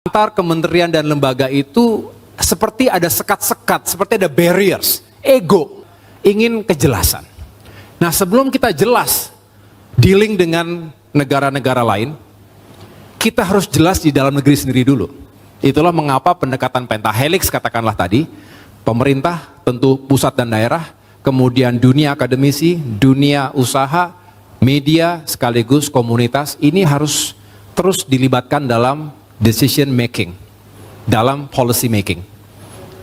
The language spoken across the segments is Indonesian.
Antar kementerian dan lembaga itu seperti ada sekat-sekat, seperti ada barriers, ego, ingin kejelasan. Nah, sebelum kita jelas dealing dengan negara-negara lain, kita harus jelas di dalam negeri sendiri dulu. Itulah mengapa pendekatan pentahelix katakanlah tadi, pemerintah, tentu pusat dan daerah, kemudian dunia akademisi, dunia usaha, media, sekaligus komunitas, ini harus terus dilibatkan dalam decision making, dalam policy making.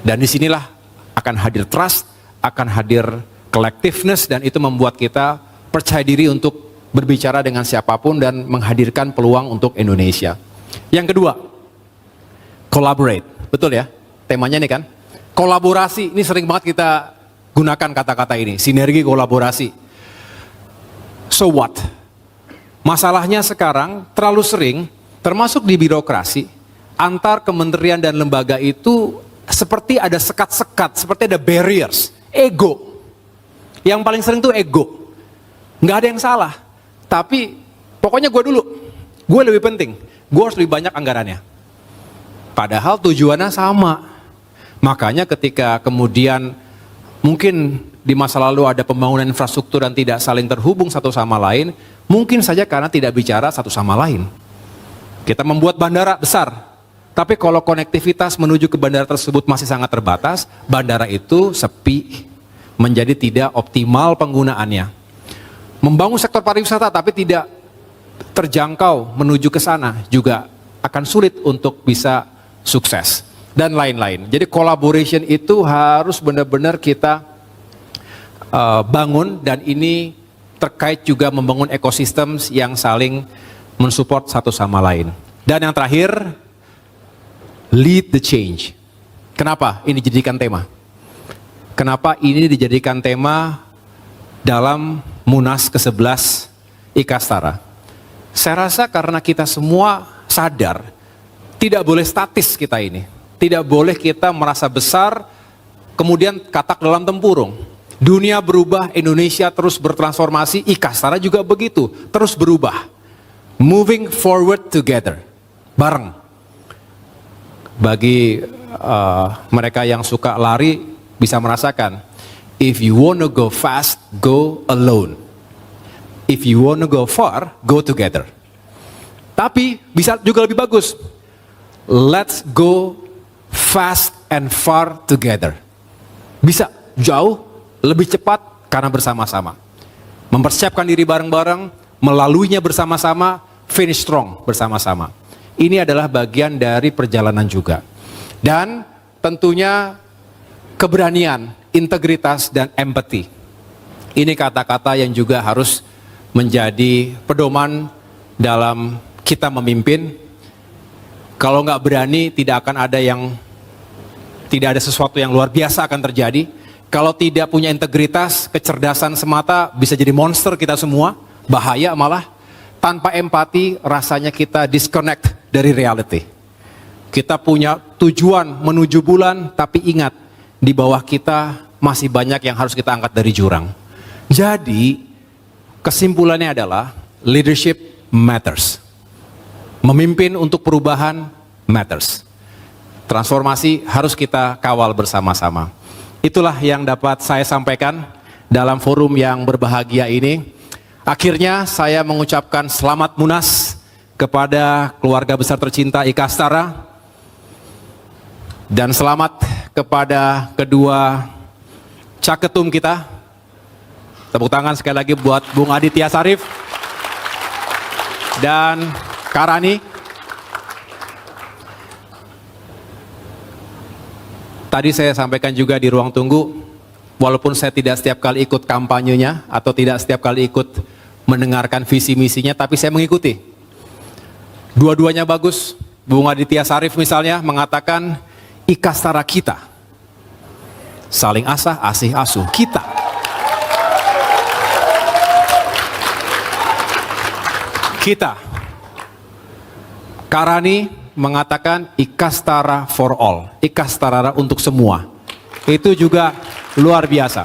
Dan disinilah akan hadir trust, akan hadir collectiveness, dan itu membuat kita percaya diri untuk berbicara dengan siapapun dan menghadirkan peluang untuk Indonesia. Yang kedua, collaborate. Betul ya? Temanya ini kan? Kolaborasi, ini sering banget kita gunakan kata-kata ini, sinergi kolaborasi. So what? Masalahnya sekarang terlalu sering, termasuk di birokrasi, antar kementerian dan lembaga itu seperti ada sekat-sekat, seperti ada barriers, ego. Yang paling sering tuh ego. Nggak ada yang salah, tapi pokoknya gue dulu, gue lebih penting, gue harus lebih banyak anggarannya. Padahal tujuannya sama. Makanya ketika kemudian mungkin di masa lalu ada pembangunan infrastruktur dan tidak saling terhubung satu sama lain, mungkin saja karena tidak bicara satu sama lain. Kita membuat bandara besar, tapi kalau konektivitas menuju ke bandara tersebut masih sangat terbatas, bandara itu sepi, menjadi tidak optimal penggunaannya. Membangun sektor pariwisata tapi tidak terjangkau menuju ke sana juga akan sulit untuk bisa sukses, dan lain-lain. Jadi collaboration itu harus benar-benar kita bangun, dan ini terkait juga membangun ekosistem yang saling mensupport satu sama lain. Dan yang terakhir, lead the change. Kenapa ini dijadikan tema? Kenapa ini dijadikan tema dalam Munas ke-11 Ikastara? Saya rasa karena kita semua sadar, tidak boleh statis kita ini. Tidak boleh kita merasa besar, kemudian katak dalam tempurung. Dunia berubah, Indonesia terus bertransformasi, Ikastara juga begitu, terus berubah. Moving forward together, bareng. Bagi mereka yang suka lari bisa merasakan, if you wanna go fast, go alone. If you wanna go far, go together. Tapi bisa juga lebih bagus, let's go fast and far together. Bisa jauh, lebih cepat karena bersama-sama. Mempersiapkan diri bareng-bareng, melaluinya bersama-sama, finish strong bersama-sama. Ini adalah bagian dari perjalanan juga. Dan tentunya keberanian, integritas, dan empathy. Ini kata-kata yang juga harus menjadi pedoman dalam kita memimpin. Kalau nggak berani, tidak ada sesuatu yang luar biasa akan terjadi. Kalau tidak punya integritas, kecerdasan semata, bisa jadi monster kita semua, bahaya malah. Tanpa empati, rasanya kita disconnect dari reality. Kita punya tujuan menuju bulan, tapi ingat, di bawah kita masih banyak yang harus kita angkat dari jurang. Jadi, kesimpulannya adalah, leadership matters. Memimpin untuk perubahan matters. Transformasi harus kita kawal bersama-sama. Itulah yang dapat saya sampaikan dalam forum yang berbahagia ini. Akhirnya saya mengucapkan selamat Munas kepada keluarga besar tercinta Ikastara, dan selamat kepada kedua caketum kita. Tepuk tangan sekali lagi buat Bung Aditya Sarif dan Karani. Tadi saya sampaikan juga di ruang tunggu, walaupun saya tidak setiap kali ikut kampanyenya atau tidak setiap kali ikut mendengarkan visi misinya, tapi saya mengikuti. Dua-duanya bagus. Bung Aditya Sarif misalnya mengatakan, Ikastara kita, saling asah, asih, asuh kita. Kita. Karani mengatakan Ikastara for all, Ikastara untuk semua. Itu juga luar biasa.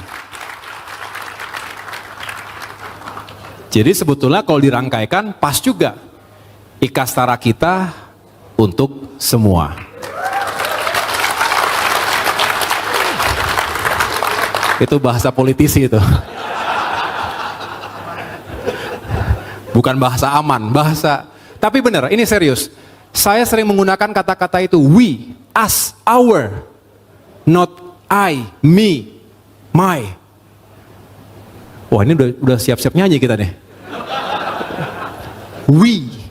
Jadi sebetulnya kalau dirangkaikan pas juga. Ikastara kita untuk semua. Itu bahasa politisi itu. Bukan bahasa aman, bahasa. Tapi benar, ini serius. Saya sering menggunakan kata-kata itu, we, us, our, not I, me, my. Wah, ini udah siap-siap nyanyi kita nih. We.